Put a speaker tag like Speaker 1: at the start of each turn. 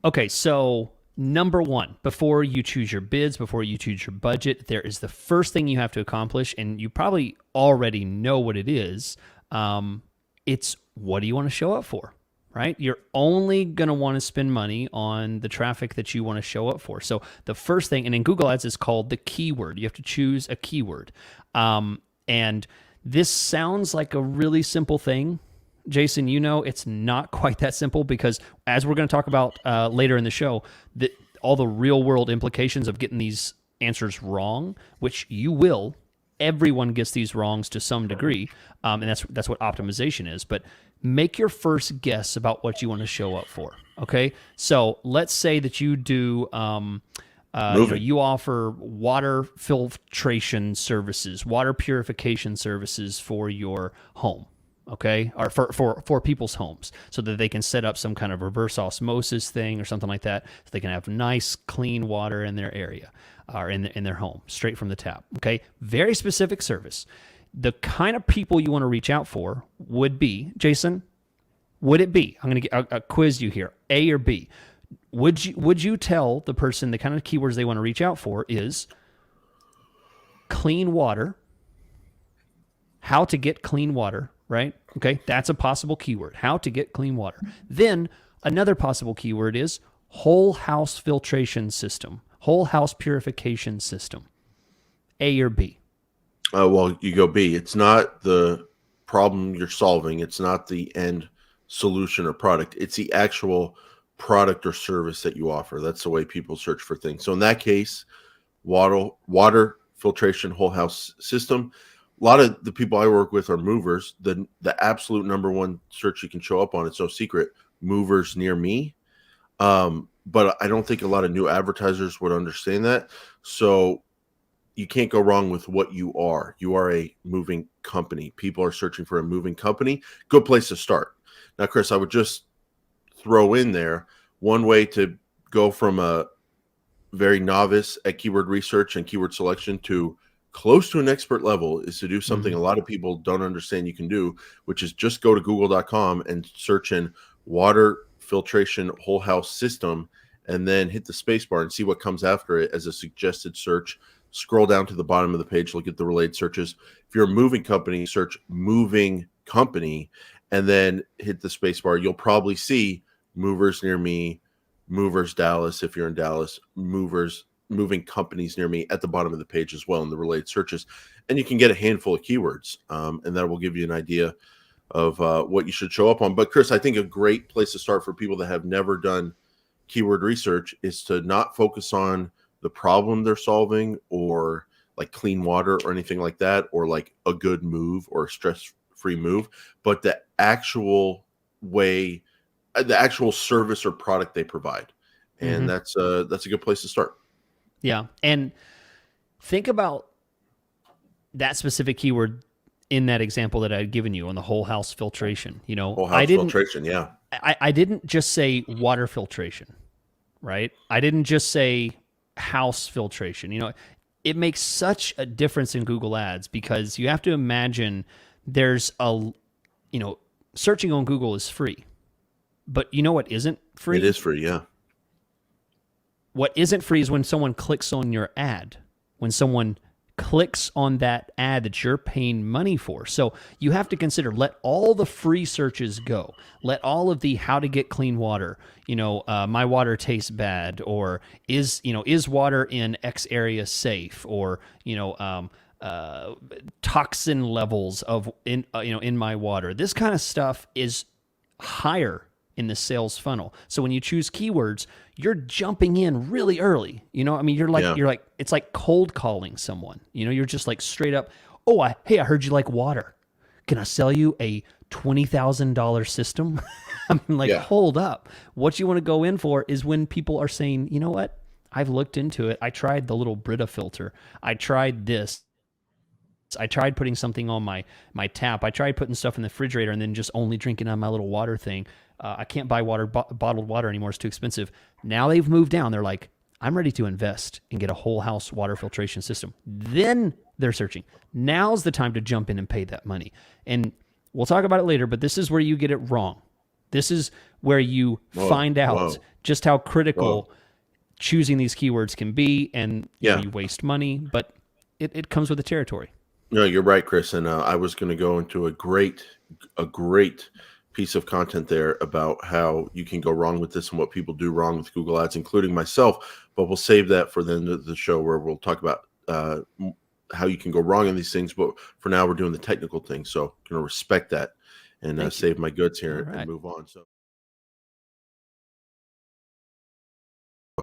Speaker 1: Okay, so number one, before you choose your bids, before you choose your budget, there is the first thing you have to accomplish, and you probably already know what it is. It's what do you want to show up for, right? You're only going to want to spend money on the traffic that you want to show up for. So the first thing, and in Google Ads, is called the keyword. You have to choose a keyword. And this sounds like a really simple thing. Jason, it's not quite that simple because, as we're going to talk about later in the show, all the real world implications of getting these answers wrong, which you will. Everyone gets these wrongs to some degree, and that's what optimization is. But make your first guess about what you want to show up for. Okay, so let's say that you do. You offer water filtration services, water purification services for your home. Okay, or for people's homes, so that they can set up some kind of reverse osmosis thing or something like that, so they can have nice, clean water in their area or in their home, straight from the tap. Okay, very specific service. The kind of people you want to reach out for would be, Jason, would it be? I'm going to quiz you here, A or B. Would you tell the person the kind of keywords they want to reach out for is clean water, how to get clean water, right? Okay, that's a possible keyword, how to get clean water. Then another possible keyword is whole house filtration system, whole house purification system. A or B?
Speaker 2: Well, you go B. It's not the problem you're solving. It's not the end solution or product. It's the actual product or service that you offer. That's the way people search for things. So in that case, water filtration whole house system. A lot of the people I work with are movers. The absolute number one search you can show up on, it's no secret, movers near me. But I don't think a lot of new advertisers would understand that. So you can't go wrong with what you are. You are a moving company. People are searching for a moving company. Good place to start. Now, Chris, I would just throw in there one way to go from a very novice at keyword research and keyword selection to close to an expert level is to do something a lot of people don't understand you can do, which is just go to google.com and search in water filtration whole house system and then hit the space bar and see what comes after it as a suggested search. Scroll down to the bottom of the page, look at the related searches. If you're a moving company, search moving company and then hit the space bar. You'll probably see movers near me, movers Dallas if you're in Dallas, moving companies near me at the bottom of the page as well in the related searches. And you can get a handful of keywords, and that will give you an idea of what you should show up on. But Chris, I think a great place to start for people that have never done keyword research is to not focus on the problem they're solving or like clean water or anything like that, or like a good move or a stress-free move, but the actual way, the actual service or product they provide. And that's a good place to start.
Speaker 1: Yeah. And think about that specific keyword in that example that I had given you on the whole house filtration.
Speaker 2: Whole house filtration, yeah.
Speaker 1: I didn't just say water filtration, right? I didn't just say house filtration. It makes such a difference in Google Ads because you have to imagine there's searching on Google is free. But you know what isn't free?
Speaker 2: It is free, yeah.
Speaker 1: What isn't free is when someone clicks on your ad, when someone clicks on that ad that you're paying money for. So you have to consider, let all the free searches go. Let all of the how to get clean water, my water tastes bad, or is water in X area safe, or, toxin levels in my water. This kind of stuff is higher in the sales funnel. So when you choose keywords, you're jumping in really early. You're like, it's like cold calling someone. You're just like straight up, hey, I heard you like water. Can I sell you a $20,000 system? Hold up. What you want to go in for is when people are saying, you know what? I've looked into it. I tried the little Brita filter. I tried this. I tried putting something on my tap. I tried putting stuff in the refrigerator and then just only drinking on my little water thing. I can't buy bottled water anymore. It's too expensive. Now they've moved down. They're like, I'm ready to invest and get a whole house water filtration system. Then they're searching. Now's the time to jump in and pay that money. And we'll talk about it later, but this is where you get it wrong. This is where you find out just how critical choosing these keywords can be, and you waste money, but it comes with the territory.
Speaker 2: No, you're right, Chris. And I was going to go into a great piece of content there about how you can go wrong with this and what people do wrong with Google Ads, including myself. But we'll save that for the end of the show, where we'll talk about how you can go wrong in these things. But for now, we're doing the technical things. So I'm going to respect that and save my goods here and move on. So.